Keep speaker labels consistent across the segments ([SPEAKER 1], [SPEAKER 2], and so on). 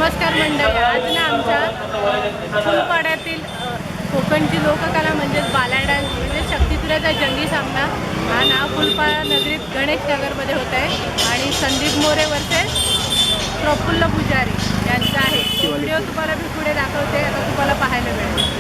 [SPEAKER 1] नमस्कार मंडळी. आज ना आमच्या फुलपाड्यातील कोकणची लोककला म्हणजेच बाला डान्स म्हणजे शक्तिसुराचा जंगी सामना हा ना फुलपाडा नगरीत गणेश नगरमध्ये होत आहे आणि संदीप मोरे वर्सेस प्रफुल्ल पुजारी यांचा आहे. तो व्हिडिओ तुम्हाला मी पुढे दाखवते, आता तुम्हाला पाहायला मिळेल.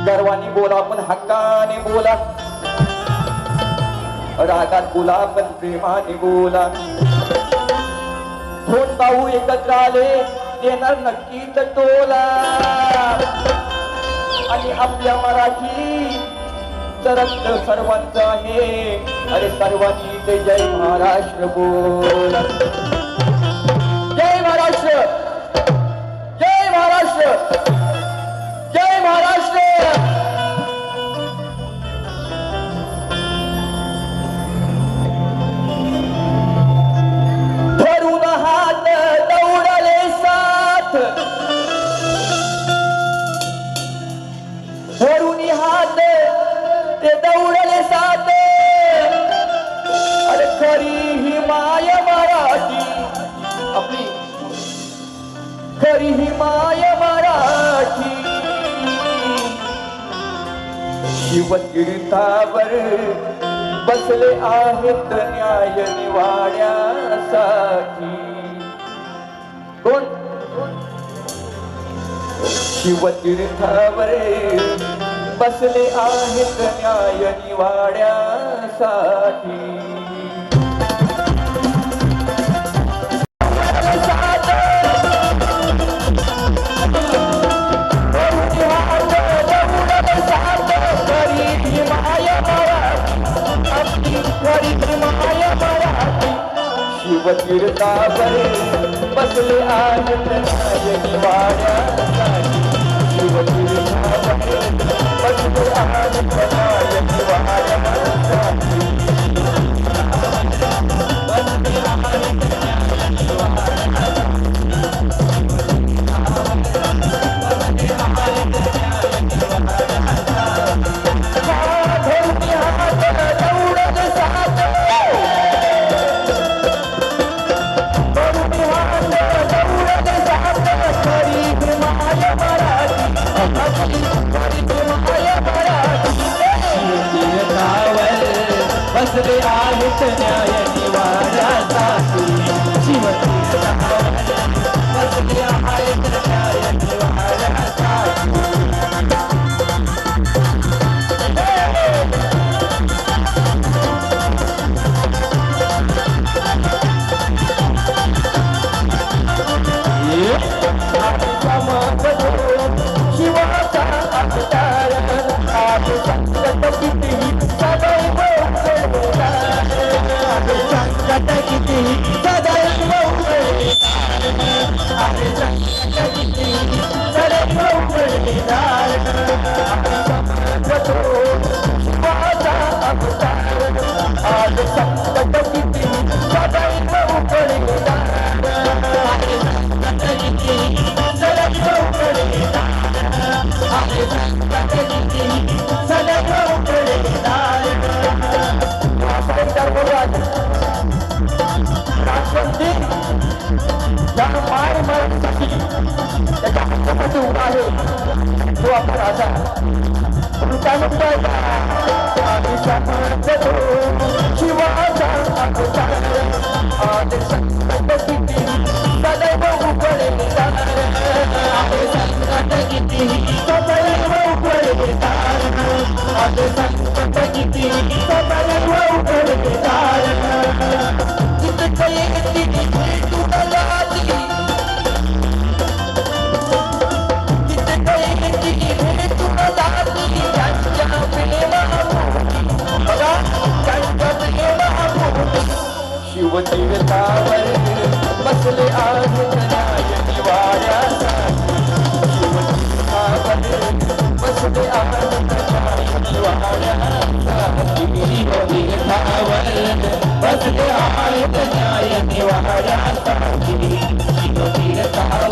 [SPEAKER 2] गर्वानी बोला पण हक्काने बोला, रागात बोला पण प्रेमाने बोला. दोन भाऊ एकत्र आले देणार नक्कीच टोला. आणि आपल्या मराठी रक्त सर्वांचं आहे. अरे सर्वांनी ते जय महाराष्ट्र बोला. जय महाराष्ट्र, जय महाराष्ट्र, जय महाराष्ट्र. धरून हात दौडले साथ, धरून हात ते दौडले साथ. अरे खरी ही माय मराठी आपली, खरी ही माय मराठी. शिवतीर्थावर बसले आहेत न्याय निवाड्यासाठी. कोण? शिवतीर्थावर बसले आहेत न्याय निवाड्यासाठी. शिवतीर्थावर बसले आहेत न्याय निवाड्यासाठी. शिवतीर्थावर बसले आहेत न्याय निवाड्यासाठी.
[SPEAKER 3] बसले आहेत न्याय निवाड्यासाठी. शिव
[SPEAKER 2] किती सदैव उघडले आहे संकट किती सदैव उघडले माझा अवतार आज संकट किती सदैव उघडले आहे संकट किती सदैव उघडले आहे संकट किती सदैव उघडले राष्ट्रपती ज्या माय मराठीसाठी त्याच्या हक्कासाठी उभा आहे तो आपला राजा म्हणून काय म्हणतोय आम्ही समर्थतो शिवाचा अवतार आज संकट किती सदैव उघडले आहे संकट किती सदैव उघडले आज संकट किती सदैव उघडले शिवतीर्थावर बसले आहे नायकी वाड्यासाठी शिवतीर्थावर बसले आहे नायकी वाड्यासाठी शिवतीर्थावर बसले आहेत नायकी वाड्यासाठी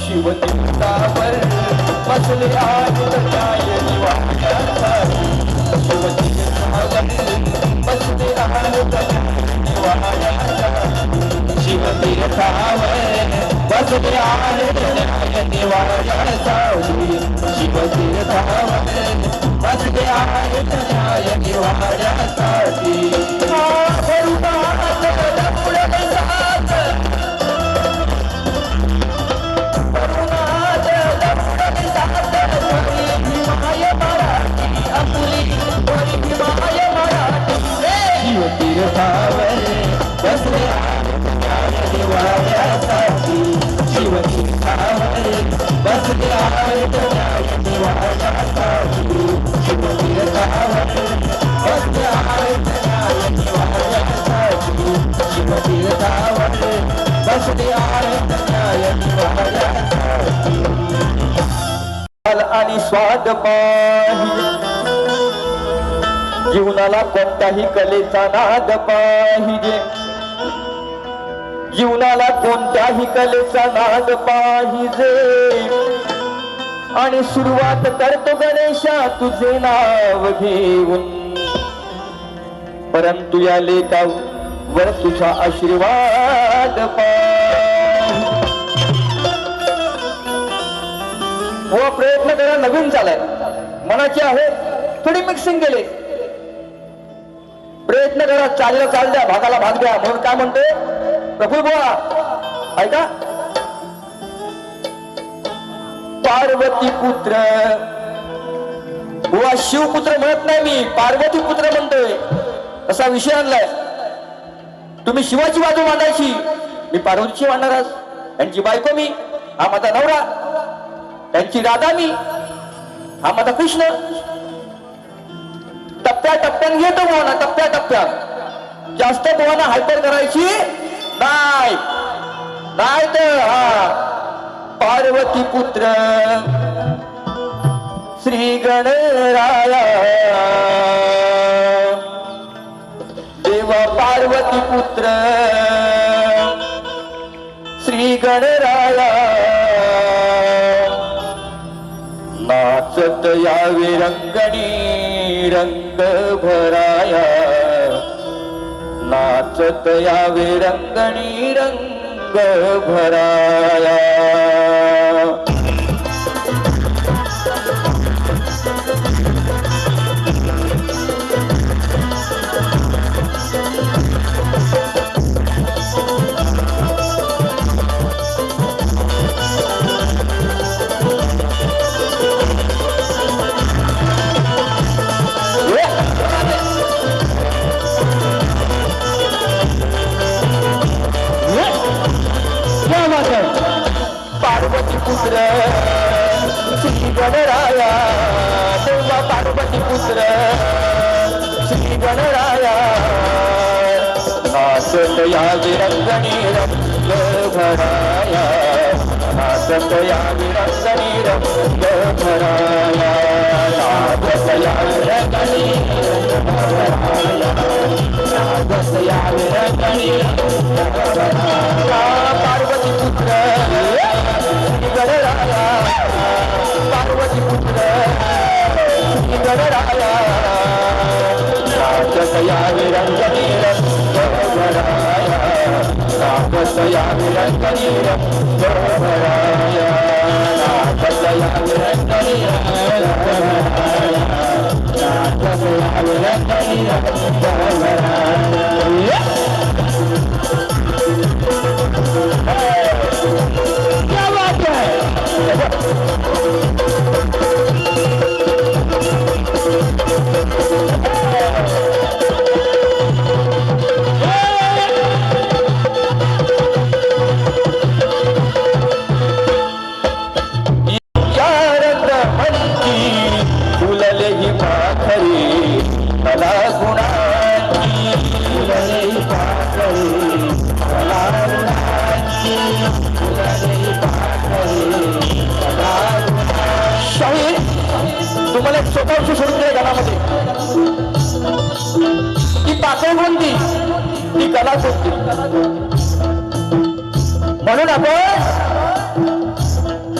[SPEAKER 2] शिवतीर्थावर बसले आहेत नायकी वाड्यासाठी शिवतीर्थावर बसले आहेत नायकी वाड्यासाठी शिवतीर्थावर बसले आहेत नायकी वाड्यासाठी शिवतीर्थावर बसले आहेत नायकी वाड्यासाठी शिवतीर्थावर बसले आहेत नायकी वाड्यासाठी शिवतीर्थावर बसले नायकी वाड्यासाठी शिवतीर्थावर बसले आहेत नायकी वाड्यासाठी शिवतीर्थावर बसले आहेत नायकी वाड्यासाठी शिवतीर्थावर बसले आहेत नायकी वाड्यासाठी आणि स्वाद पाहिजे जीवनाला कोणताही कलेचा नाद पाहिजे जीवनाला कोणत्याही कलेचा नाद पाहिजे आणि सुरुवात करतो गणेशा तुझे नाव घेऊन परंतु या लेखावर तुझा आशीर्वाद पाहिजे हो प्रयत्न करा नवीन चालाय मनाची आहे थोडी मिक्सिंग केले प्रयत्न करा चाललं चाल द्या भागाला भाग द्या म्हणून काय म्हणतोय प्रफुल्ल बुवा ऐका पार्वती पुत्र बुवा शिवपुत्र म्हणत नाही मी पार्वती पुत्र म्हणतोय असा विषय आणलाय तुम्ही शिवाची बाजू मांडायची मी पार्वतीची मांडणार आज यांची बायको मी हा माझा नवरा त्यांची राधा मी हा माझा कृष्ण टप्प्या टप्प्यात घेतो म्हणा टप्प्या टप्प्यात जास्त पोहाना हायपर करायची नाही, नाही तर पार्वती पुत्र श्री गणराया, देवा पार्वती पुत्र श्री गणराया, नाचत यावे रंगणी रंग भराया, नाचत यावे रंगणी रंग भराया. पार्वती पुत्र श्री गणराया, देवा पार्वती पुत्र श्री गणराया, नाचत यावे रंगणी रंग भराया, नाचत यावे रंगणी रंग भराया, नाचत यावे रंगणी रंग भराया, नाचत यावे रंगणी रंग भराया. पार्वती पुत्र गणराया, पार्वती पुत्र गणराया, नाचत यावे रंगणी रंग भराया, नाचत यावे रंगणी रंग भराया, नाचत यावे रंगणी रंग भराया, नाचत यावे रंगणी रंग भराया. क्या बात है. फुलले ही पाखरी मला गुणाची, फुलले ही पाखरी मला गुणाची, फुलले ही पाखरी मला गुणाची. शाहीर तुम्हाला एक स्वतःची सोडून द्या गाण्यामध्ये. ती पाकळ कोणती, ती कला कोणती. म्हणून आपण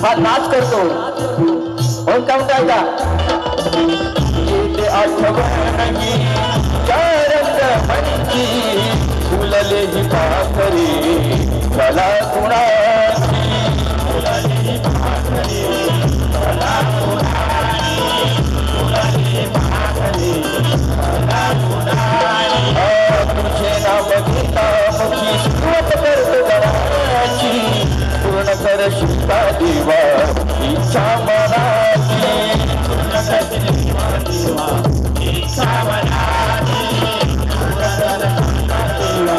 [SPEAKER 2] हा नाच करतो. म्हणून काय म्हणताय का, येते आठवणी रंग म्हणती, फुलले ही पाखरी कला गुणाची, फुलले ही पाखरी कला गुणाची, फुलले ही पाखरी कला गुणाची. तुझे नाम घेता मुखी सुरुवात करतो गणाची, पूर्ण कर शिका देवा इच्छा मनाची, पूर्ण कर शिका देवा इच्छा मनाची, पूर्ण कर शिका देवा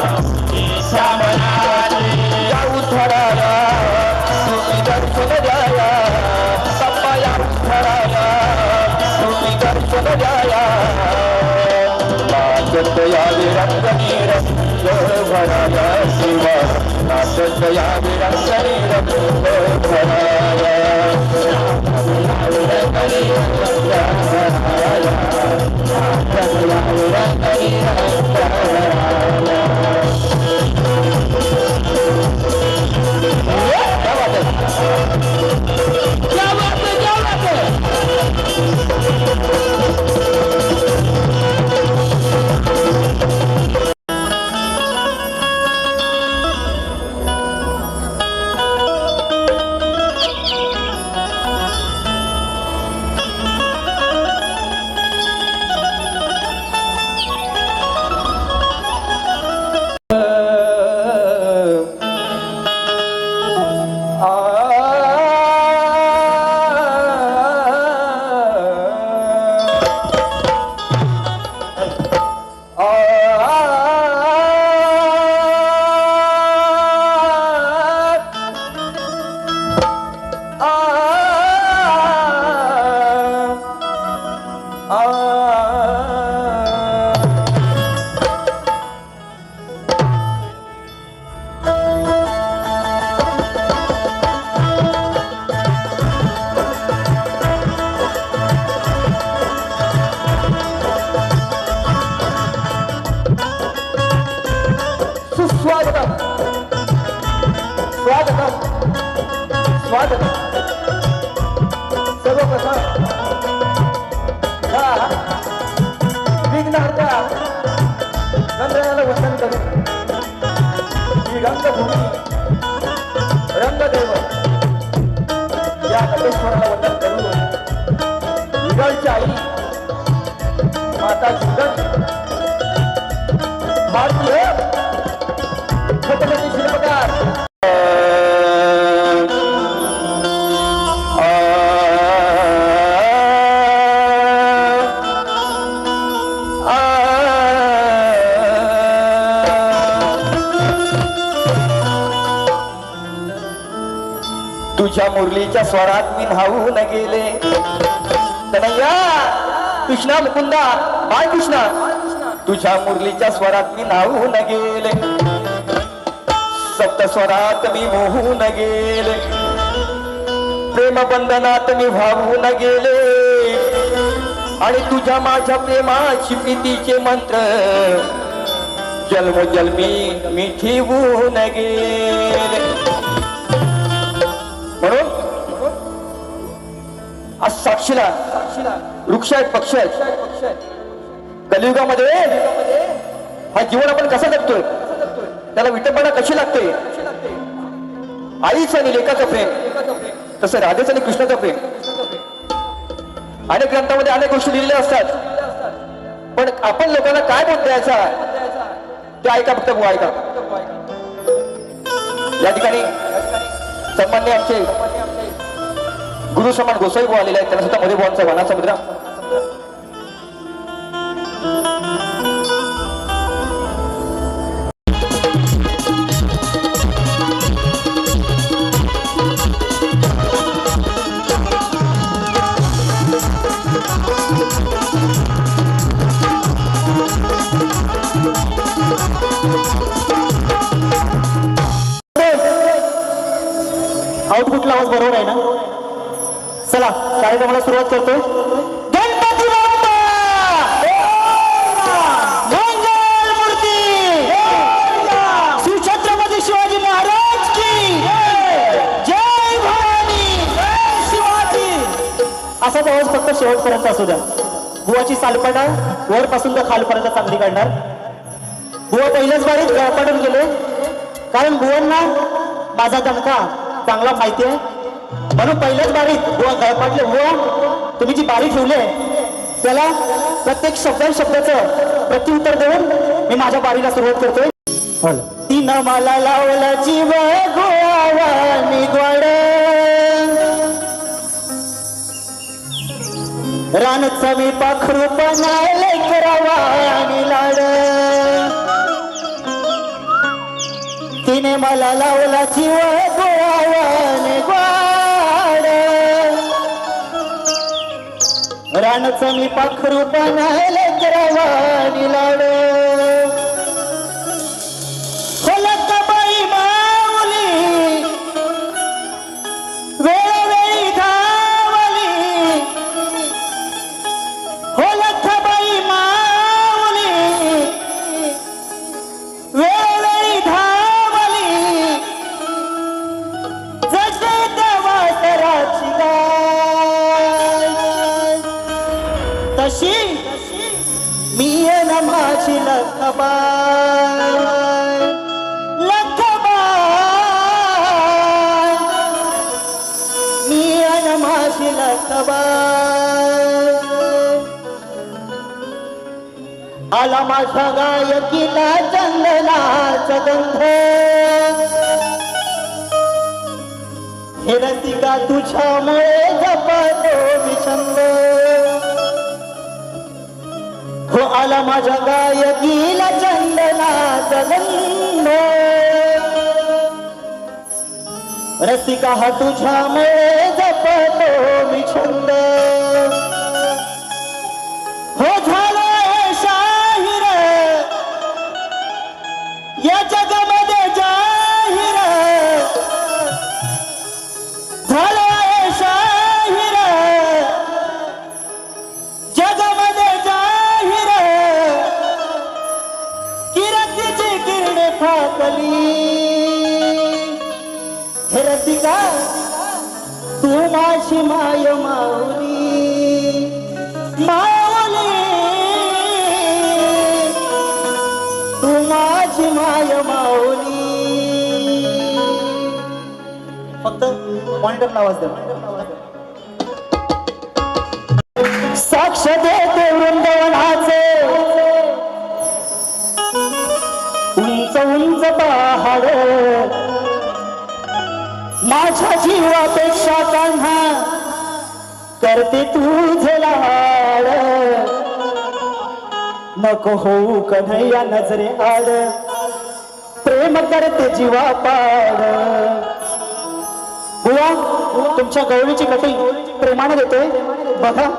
[SPEAKER 2] इच्छा मनाची. या उद्धराया तुम्ही दर्शन द्याया, बाप्पा या उद्धराया तुम्ही दर्शन द्याया, नाचत यावे रंगणी रंग भराया शिवा, नाचत यावे रंगणी रंग भराया, यावे रंगणी रंग भराया, नाचत यावे रंगणी रंग भराया. क्या बात है, क्या बात है, क्या बात है. सुस्वागतम स्वागतम स्वागतम. सर्वप्रथम या विघ्नहर्त्या गणरायाला वंदन करून ही रंगभूमी रंगदेव या नटेश्वराला वंदन करून विरळची आई माता जुगन भारतीय छत्रपती शिल्पकार तुझ्या मुरलीच्या स्वरात मी न्हावून गेले कन्हैया कृष्णा मुकुंदा बाळ कृष्णा तुझ्या मुरलीच्या स्वरात मी न्हावून गेले सप्त स्वरात मी मोहून गेले प्रेम बंधनात मी भावून गेले आणि तुझ्या माझ्या प्रेमाची प्रीतीचे मंत्र जन्मोजन्मी मी ठेवून गेले. म्हणून आज साक्षीला वृक्ष आहेत पक्ष आहेत कलियुगामध्ये हा जीवन आपण कसा जगतोय त्याला विटंबना कशी लागते. आईचं आणि लेकाचं प्रेम तसं राधेचं आणि कृष्णाचं प्रेम अनेक ग्रंथामध्ये अनेक गोष्टी लिहिलेल्या असतात पण आपण लोकांना काय बोध द्यायचा ते ऐका फक्त बुवा ऐका. या ठिकाणी सन्मान्य आमचे गुरु समान गोसाई बुवा आलेले आहेत त्यांना सुद्धा मध्ये बुवांचा वाणाचा मुद्रा.
[SPEAKER 3] आउटपुटला आवाज बरोबर आहे ना. चला कार्यक्रमाला सुरुवात करतो. गणपती बाप्पा मंगल मूर्ती श्री छत्रपती शिवाजी महाराज की जय भवानी शिवाजी. असाच आवाज फक्त शेवटपर्यंत असू द्या. बुवाची सालपाटा वरपासून तर खालपर्यंत चांगली काढणार. बुवा पहिल्याच बारीत गळपाटून गेले कारण बुवांना माझा दणका चांगला माहिती आहे म्हणून पहिल्याच बारीत बुवा गळपाटले. बुवा तुम्ही जी बारी ठेवली त्याला प्रत्येक शब्दाचं प्रत्युत्तर देऊन मी माझ्या बारीला सुरुवात करतोय. तिनं मला लावला जीव गोवानी गोड रानचं मी पाखरू पणाले करावानी लाड तिने मला लावला जीव गोवाने गोड रानचं मी पाखरू पणाले करावानी लाड खोलक बाई माऊली वेळोवेळी धावली खोलक बाई माऊली वेळोवेळी धावली जसे देवातराची गाय तशी मी न माझी लखबाय लखबाय मी न माझी लखबाय आला माझ्या गायकीला चंदनाचा गंध हे रसिका तुझ्यामुळे जपतो मी छंद हो आला माझ्या गायकीला चंदनाचा गंध रसिका हा तुझ्यामुळे जपतो मी छंद हो झालं शाहीर या जगामध्ये जाहीर झालं शाहीर जगामध्ये जाहीर किरतीची किरणे फार सकली हे रसिका तू माझी माय माऊली माऊली तू माझी माय माऊली फक्त मॉनिटरला आवाज द्या साक्ष देते वृंदावनाचे उंच उंच पहाड माझ्या जीवापेक्षा कान्हा करते तुझे लाड नको होऊ कन्हैया नजरे आड प्रेम करते जीवा पाड बुवा तुमच्या गवळीची कटिंग प्रेमाने देते बघा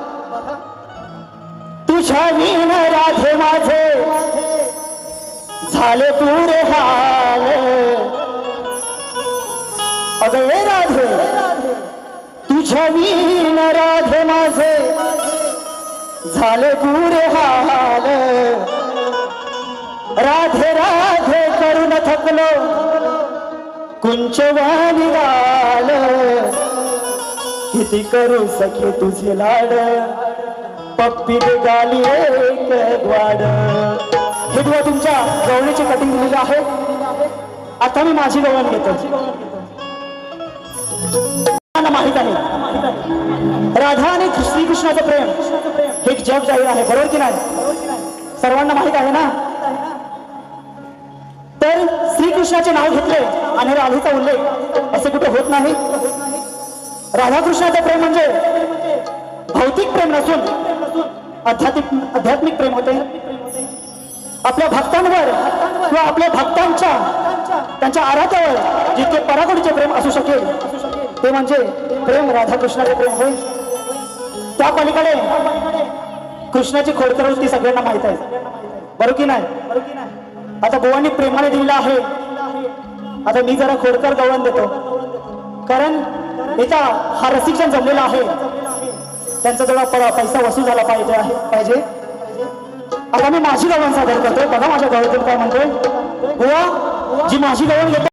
[SPEAKER 3] तुझ्या वीण राधे माझे झाले पुरे हाल अगं हे राधे तुझ्या वीण राधे माझे झाले पुरे हाल राधे राधे करून थकलो कुंचवानी गाल किती करू सखे तुझे लाड पप्पी गाली एक ग्वाड हे दुवा तुमच्या गवळीची कटिंग दिलेली आहे आता मी माझी गवळण घेतो माहित आहे राधा आणि श्रीकृष्णाचं प्रेम हे एक जग जाहीर आहे बरोबर की नाही सर्वांना माहित आहे ना तर श्रीकृष्णाचे नाव घेतले आणि राधेचा उल्लेख असे कुठे होत नाही राधाकृष्णाचं प्रेम म्हणजे भौतिक प्रेम नसून आध्यात्मिक प्रेम होते आपल्या भक्तांवर किंवा आपल्या भक्तांच्या त्यांच्या आराध्यावर जितके पराकोटीचे प्रेम असू शकेल ते म्हणजे प्रेम राधाकृष्णाचे प्रेम होय त्या पलीकडे कृष्णाची खोडकर वृत्ती सगळ्यांना माहित आहे बरोबर की नाही आता बुवांनी प्रेमाने दिलेला आहे आता मी जरा खोडकर गवळण देतो कारण इथं हा रसिकजन जमलेला आहे त्यांचा थोडा पैसा वसूल झाला पाहिजे आता मी माझी गवळण सादर करतोय बघा माझ्या गवळीतून काय म्हणतोय बुवा जी माझी गवळण घेतो